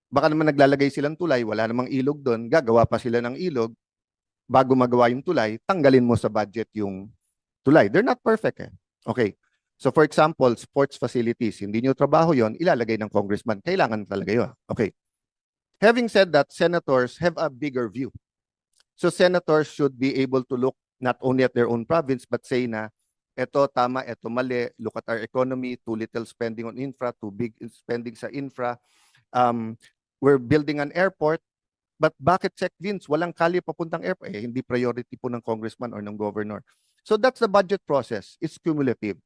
Baka naman naglalagay silang tulay, wala namang ilog doon, gagawa pa sila ng ilog, bago magawa yung tulay, tanggalin mo sa budget yung tulay. They're not perfect Okay. So for example, sports facilities, hindi nyo trabaho yon, ilalagay ng congressman. Kailangan talaga yun. Okay. Having said that, senators have a bigger view. So senators should be able to look not only at their own province, but say na, eto tama, eto mali, look at our economy, too little spending on infra, too big spending sa infra. We're building an airport, but bakit Sec Vince, walang kalye papuntang airport? Hindi priority po ng congressman or ng governor. So that's the budget process. It's cumulative.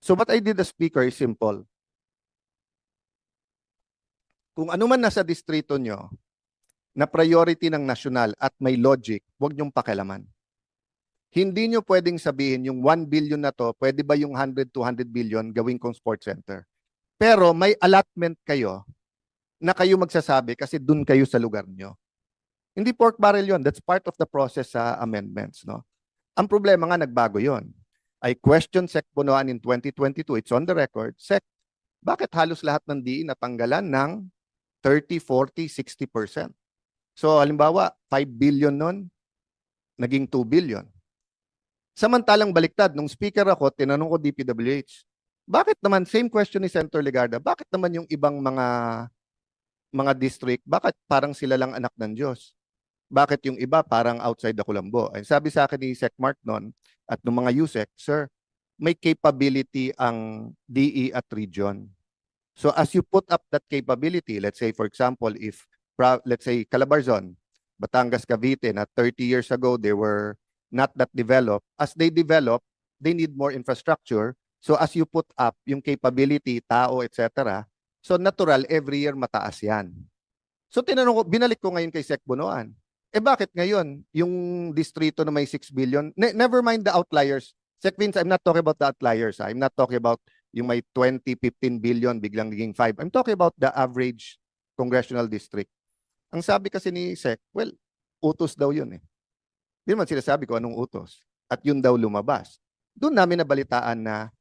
So what I did as speaker is simple. Kung ano man nasa distrito nyo na priority ng nasyonal at may logic, huwag nyong pakialaman. Hindi nyo pwedeng sabihin yung 1 billion na to, pwede ba yung 100, 200 billion gawin kong sports center? Pero may allotment kayo na kayo magsasabi kasi dun kayo sa lugar nyo. Hindi pork barrel yon. That's part of the process sa amendments. No? Ang problema nga, nagbago yon. I questioned Sec Bonoan in 2022. It's on the record. Sec, bakit halos lahat ng DE natanggalan ng 30, 40, 60%? So, halimbawa, 5 billion nun, naging 2 billion. Samantalang baliktad, nung speaker ako, tinanong ko DPWH, bakit naman, same question ni Senator Legarda, bakit naman yung ibang mga district, bakit parang sila lang anak ng Diyos? Bakit yung iba parang outside the Colombo? Ay, sabi sa akin ni Sec Mark noon at ng mga USEC, sir, may capability ang DE at region. So as you put up that capability, let's say for example, if let's say Calabarzon, Batangas, Cavite, na 30 years ago, they were not that developed. As they develop, they need more infrastructure. So as you put up yung capability, tao, etc., so natural, every year mataas yan. So tinanong ko, binalik ko ngayon kay Sec Bonoan. Bakit ngayon, yung distrito na may 6 billion, never mind the outliers. Sec Vince, I'm not talking about the outliers. I'm not talking about yung may 20, 15 billion, biglang naging 5. I'm talking about the average congressional district. Ang sabi kasi ni Sec, well, utos daw yun Hindi naman sinasabi ko anong utos. At yun daw lumabas. Doon namin nabalitaan na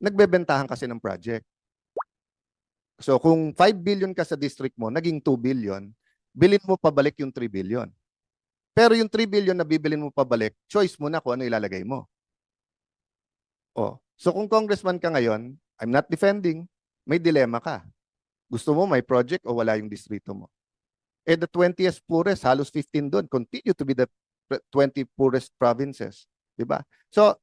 nagbebentahan kasi ng project. So kung 5 billion ka sa district mo, naging 2 billion, bilhin mo pabalik yung 3 billion. Pero yung 3 billion na bibilin mo pabalik, choice mo na kung ano ilalagay mo. Oh. So kung congressman ka ngayon, I'm not defending, may dilema ka. Gusto mo may project o wala yung distrito mo? Eh the 20th poorest, halos 15 doon, continue to be the 20 poorest provinces. Diba? So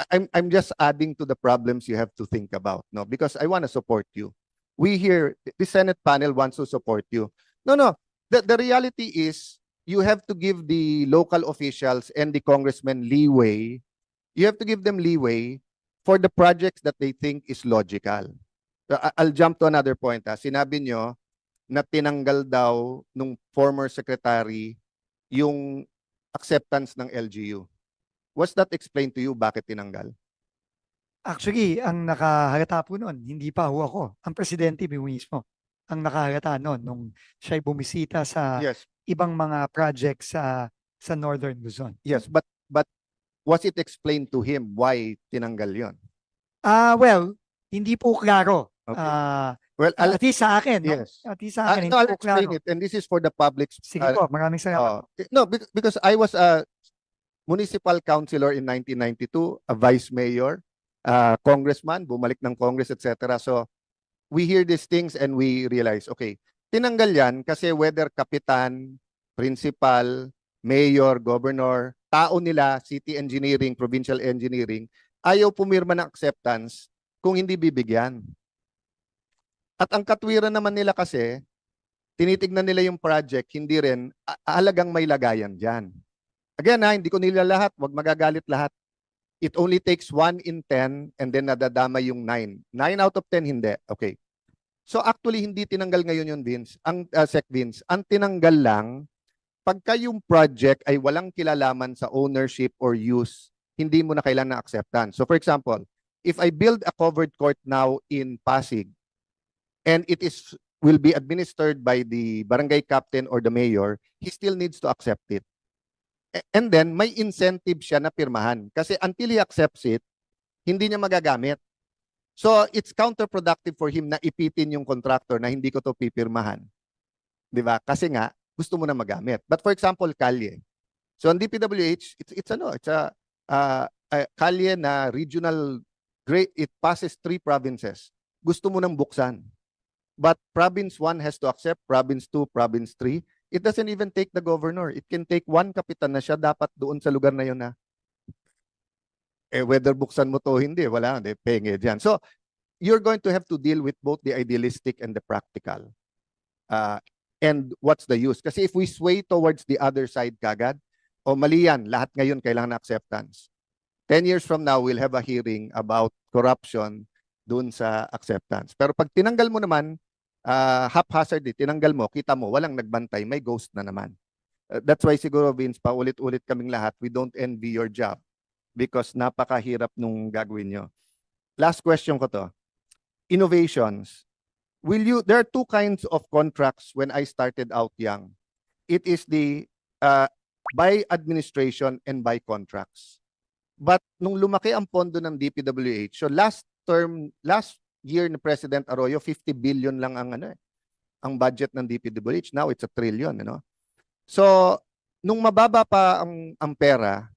I'm just adding to the problems you have to think about, no? Because I want to support you. We here, the Senate panel wants to support you. No. The reality is you have to give the local officials and the congressmen leeway. You have to give them leeway for the projects that they think is logical. So, I'll jump to another point. Sinabi nyo na tinanggal daw nung former secretary yung acceptance ng LGU. Was that explained to you bakit tinanggal? Actually, ang nakahalata po noon, hindi pa ho ako. Ang presidente mismo ang nakahalata noon nung siya'y bumisita sa Yes. ibang mga projects sa Northern Luzon. Yes, but was it explained to him why tinanggal yon? Well, hindi po klaro. Okay. Well, I'll, At least sa akin, no? yes. At least sa akin, hindi No, I'll po explain klaro. it, and this is for the public's. Sige po, maraming salamat. No, because I was a municipal councilor in 1992, a vice mayor, congressman, bumalik ng Congress, etc. So we hear these things and we realize, okay, tinanggal yan kasi whether kapitan, principal, mayor, governor, tao nila, city engineering, provincial engineering, ayaw pumirma ng acceptance kung hindi bibigyan. At ang katwiran naman nila kasi, tinitignan nila yung project, hindi rin halagang may lagayan dyan. Again, hindi ko nila lahat, wag magagalit lahat. It only takes 1 in 10 and then nadadama yung 9. 9 out of 10 hindi. Okay. So actually, hindi tinanggal ngayon yun, Vince. Sec Vince, ang tinanggal lang, pagka yung project ay walang kilalaman sa ownership or use, hindi mo na kailangan ng acceptance. So for example, if I build a covered court now in Pasig, and it will be administered by the barangay captain or the mayor, he still needs to accept it. And then, may incentive siya na pirmahan. Kasi until he accepts it, hindi niya magagamit. So, it's counterproductive for him na ipitin yung contractor na hindi ko to pipirmahan. Di ba? Kasi nga, gusto mo na magamit. But for example, kalye. So, ang DPWH, it's a kalye na regional, it passes 3 provinces. Gusto mo nang buksan. But province 1 has to accept, province 2, province 3. It doesn't even take the governor. It can take one kapitan na siya dapat doon sa lugar na yun na. Whether buksan mo to hindi, wala, penge dyan. So, you're going to have to deal with both the idealistic and the practical. And what's the use? Kasi if we sway towards the other side kagad, mali yan, lahat ngayon kailangan na acceptance. 10 years from now, we'll have a hearing about corruption doon sa acceptance. Pero pag tinanggal mo naman, haphazardly, tinanggal mo, kita mo, walang nagbantay, may ghost na naman. That's why siguro, Vince, paulit-ulit kaming lahat, we don't envy your job because napakahirap nung gagawin nyo. Last question ko to. Innovations. There are 2 kinds of contracts when I started out young. It is the by administration and by contracts. But nung lumaki ang pondo ng DPWH, so last year ni President Arroyo, 50 billion lang ang budget ng DPWH. Now it's 1 trillion, So, nung mababa pa ang pera,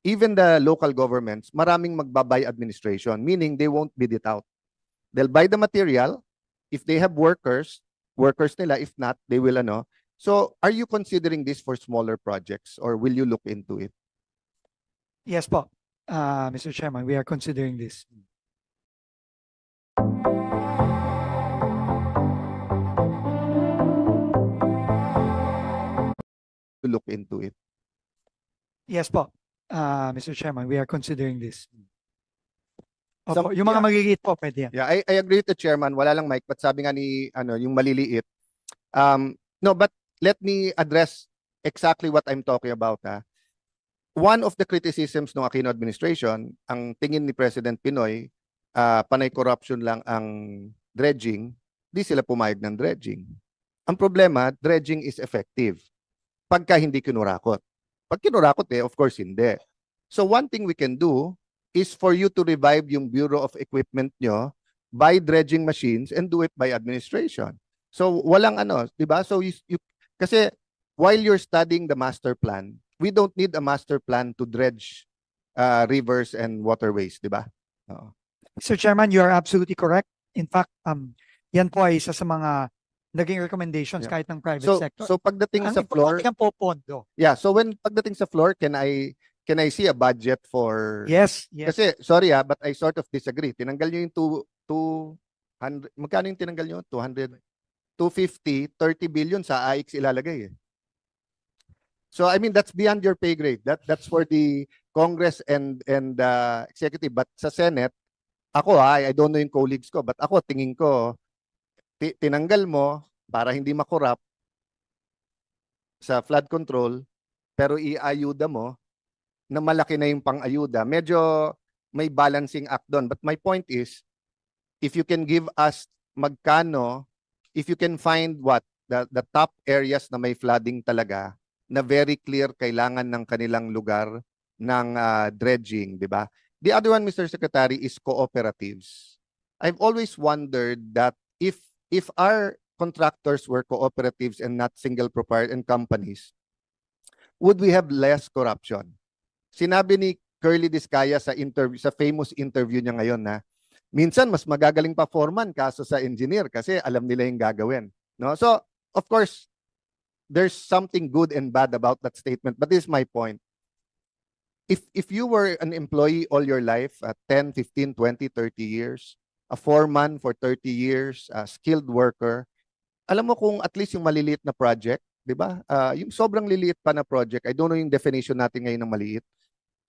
even the local governments, maraming magbabay administration, meaning they won't bid it out. They'll buy the material. If they have workers nila. If not, they will So, are you considering this for smaller projects or will you look into it? Yes po, Mr. Chairman, we are considering this. To look into it. Yes po, Mr. Chairman, we are considering this. Some- Opo, yung mga yeah. maliliit po, pwede yan. Yeah, I agree with the chairman. Wala lang mic, but sabi nga ni yung maliliit. No, but let me address exactly what I'm talking about. One of the criticisms ng Aquino administration, ang tingin ni President Pinoy, panay corruption lang ang dredging, di sila pumayag ng dredging. Ang problema, dredging is effective pagka hindi kinurakot. Pag kinurakot of course hindi. So one thing we can do is for you to revive yung Bureau of Equipment nyo, buy dredging machines, and do it by administration. So walang ano, di ba? So kasi while you're studying the master plan, we don't need a master plan to dredge rivers and waterways, di ba? Oo. Mr. Chairman, you are absolutely correct. In fact, yan po ay isa sa mga naging recommendations Yeah. kahit ng private So sector. so pagdating Ang sa floor, importante ang popondo. yeah, so when pagdating sa floor, can I see a budget for Yes, yes. Kasi sorry but I sort of disagree. Tinanggal niyo yung 200, magkano yung tinanggal niyo? 200, 250, 30 billion sa AIX ilalagay eh. So I mean that's beyond your pay grade. That's for the Congress and executive, but sa Senate, ako I don't know yung colleagues ko, but ako tingin ko tinanggal mo para hindi makorap sa flood control, pero iayuda mo na malaki na yung pang-ayuda. Medyo may balancing act doon. But my point is, if you can give us magkano, if you can find the top areas na may flooding talaga, na very clear kailangan ng kanilang lugar ng dredging, di ba? The other one, Mr. Secretary, is cooperatives. I've always wondered that if our contractors were cooperatives and not single proprietor and companies, would we have less corruption? Sinabi ni Curly Discaya sa famous interview niya ngayon na minsan mas magagaling pa foreman kaso sa engineer kasi alam nila yung gagawin, no? So, of course, there's something good and bad about that statement, but this is my point. If you were an employee all your life, 10, 15, 20, 30 years, a foreman for 30 years, a skilled worker, alam mo kung at least yung maliliit na project, di ba? Yung sobrang liliit pa na project, I don't know yung definition natin ngayon ng maliit.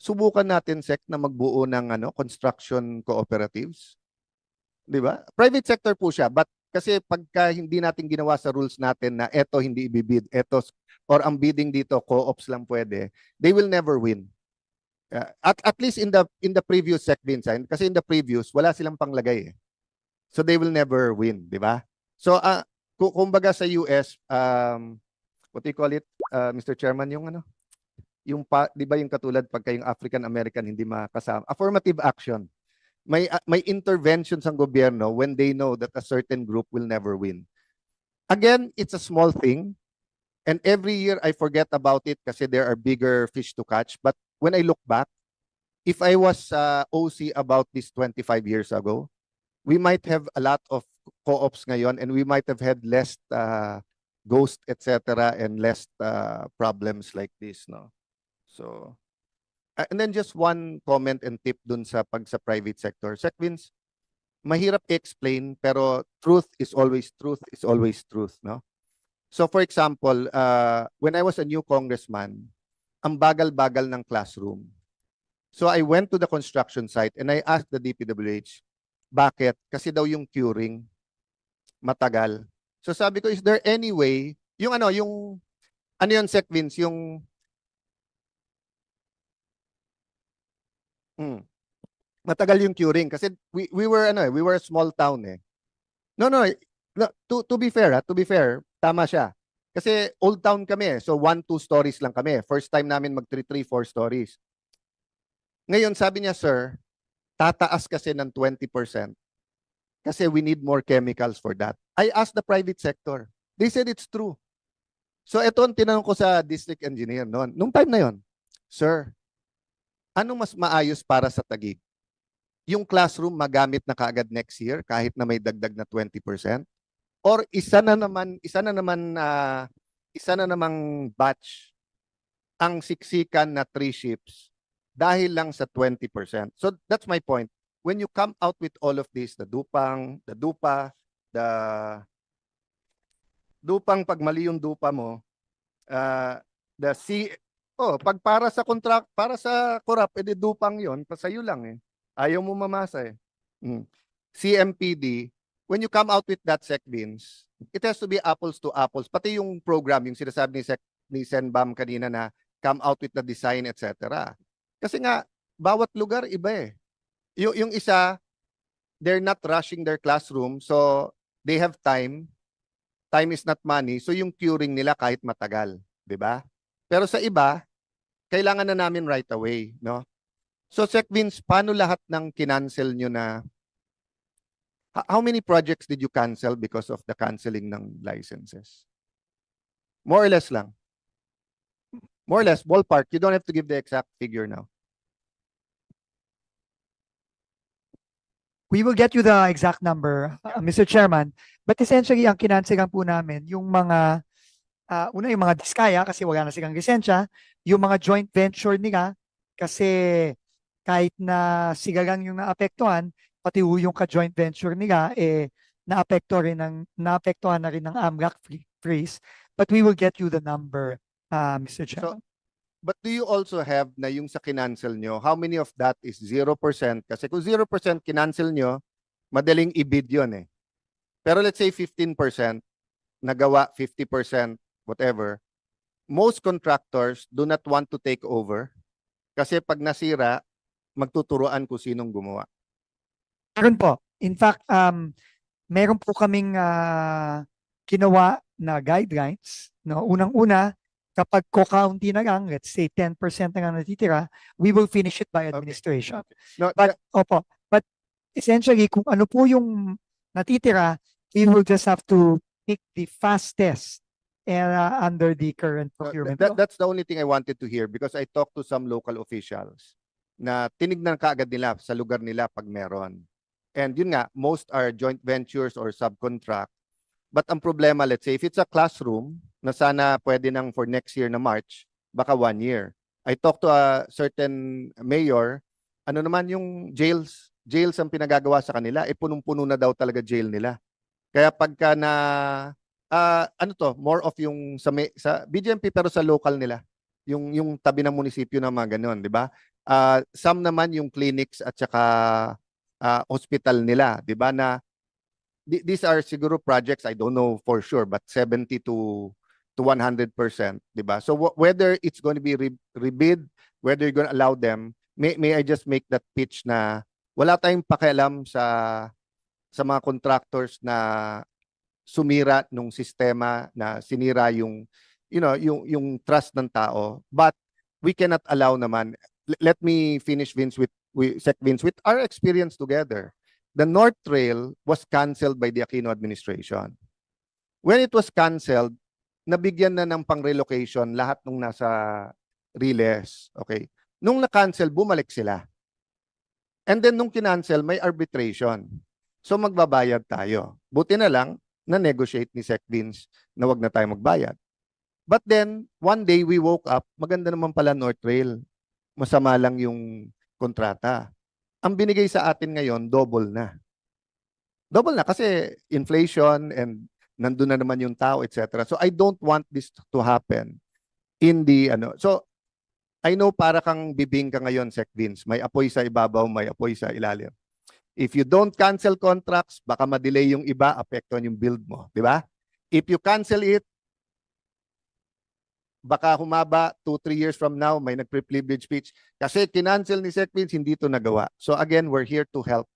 Subukan natin, Sec, na magbuo ng construction cooperatives. Di ba? Private sector po siya, but kasi pagka hindi natin ginawa sa rules natin na eto hindi ibibid, eto or ang bidding dito co-ops lang pwede, they will never win. At least in the previous Sec Vincent, kasi in the previous wala silang panglagay eh. So they will never win, di ba? So kumbaga sa US, what do you call it, Mr. Chairman, yung di ba yung katulad pagka yung African American hindi makasama, affirmative action. May interventions ang gobyerno when they know that a certain group will never win. Again, it's a small thing, and every year I forget about it kasi there are bigger fish to catch. But when I look back, if I was OC about this 25 years ago, we might have a lot of co-ops ngayon, and we might have had less ghost, etc., and less problems like this, no? So, and then just one comment and tip dun sa private sector. Sec Vince, mahirap i-explain, pero truth is always truth, no? So for example, when I was a new congressman, ang bagal-bagal ng classroom. So I went to the construction site and I asked the DPWH, bakit? Kasi daw yung curing matagal. So sabi ko, is there any way, yung ano yun, Sec Vince, yung matagal yung curing kasi we were a small town eh. No, to be fair, tama siya. Kasi old town kami eh. So 1-2 stories lang kami. First time namin mag 3-4 stories. Ngayon sabi niya, sir, tataas kasi ng 20% kasi we need more chemicals for that. I asked the private sector. They said it's true. So ito ang tinanong ko sa district engineer noon. Nung time na yon, sir, anong mas maayos para sa Taguig? Yung classroom magamit na kaagad next year kahit na may dagdag na 20%? Or isa na namang batch ang siksikan na 3 ships dahil lang sa 20%. So that's my point. When you come out with all of this, the dupang pag mali yung dupa mo, pag para sa contract, para sa corrupt, edi dupang yon, pasayo lang eh. Ayaw mo mamasa eh. CMPD, when you come out with that Sec Vince, it has to be apples to apples. Pati yung program, yung sinasabi ni Sen Bam kanina na come out with the design, etc. Kasi nga, bawat lugar iba eh. Yung isa, they're not rushing their classroom, so they have time. Time is not money, so yung curing nila kahit matagal, di ba? Pero sa iba, kailangan na namin right away, no? So Sec Vince, paano lahat ng kinancel nyo na, how many projects did you cancel because of the canceling ng licenses? More or less lang. More or less, ballpark. You don't have to give the exact figure now. We will get you the exact number, Mr. Chairman. But essentially, ang kinansigan po namin, yung mga, una yung mga diskaya kasi wala na silang lisensya, yung mga joint venture nila kasi kahit na sila lang yung naapektuhan, pati yung ka-joint venture nila, naapektuhan na rin ng AMLAC freeze. But we will get you the number, Mr. Chairman. But do you also have na yung sa kinancel nyo, how many of that is 0%? Kasi kung 0% kinancel nyo, madaling i-bid yun eh. Pero let's say 15%, nagawa 50%, whatever, most contractors do not want to take over kasi pag nasira, magtuturuan kung sinong gumawa. Meron po. In fact, meron po kaming ginawa na guidelines. No? Unang-una, kapag ko-county na lang, let's say 10% na lang natitira, we will finish it by administration. No, But essentially, kung ano po yung natitira, we will just have to pick the fastest under the current procurement law. that's the only thing I wanted to hear because I talked to some local officials na tinignan kaagad nila sa lugar nila pag meron. And yun nga, most are joint ventures or subcontract. But ang problema, let's say, if it's a classroom na sana pwede nang for next year na March, baka 1 year. I talked to a certain mayor, ano naman yung jails ang pinagagawa sa kanila, punong-puno na daw talaga jail nila. Kaya pagka na, more of yung sa BGMP pero sa local nila, yung tabi ng munisipyo na mga ganun, di ba? Some naman yung clinics at saka hospital nila, di ba, na these are siguro projects, I don't know for sure, but 70 to 100%, di ba? So whether it's going to be rebid, whether you're going to allow them, may I just make that pitch na wala tayong pakialam sa mga contractors na sumira nung sistema, na sinira yung trust ng tao, but we cannot allow naman. Let me finish, Vince, Sec Vince, with our experience together. The North Trail was canceled by the Aquino administration. When it was canceled, nabigyan na ng pang-relocation lahat nung nasa Riles. Okay. Nung na-cancel, bumalik sila. And then nung kinancel, may arbitration. So magbabayad tayo. Buti na lang, na-negotiate ni Sec Vince na wag na tayo magbayad. But then, one day we woke up, maganda naman pala North Trail. Masama lang yung kontrata. Ang binigay sa atin ngayon, double na. Double na kasi inflation and nandun na naman yung tao, etc. So I don't want this to happen in the So I know para kang bibing ka ngayon, Sec Vince. May apoy sa ibabaw, may apoy sa ilalim. If you don't cancel contracts, baka ma-delay yung iba, apektuhan yung build mo, di ba? If you cancel it, baka humaba 2-3 years from now, may nagpre-privilege speech. Kasi kinancel ni Sec Vince, hindi ito nagawa. So again, we're here to help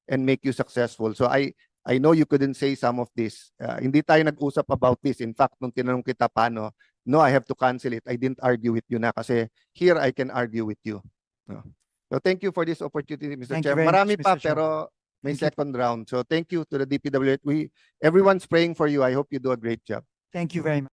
and make you successful. So I know you couldn't say some of this. Hindi tayo nag-usap about this. In fact, nung tinanong kita paano, no, I have to cancel it. I didn't argue with you na kasi here I can argue with you. No. So thank you for this opportunity, Mr. Thank you Chair. very Marami much, pa, Mr. Chair. pero may Thank you. second round. So thank you to the DPWH. Everyone's praying for you. I hope you do a great job. Thank you very much.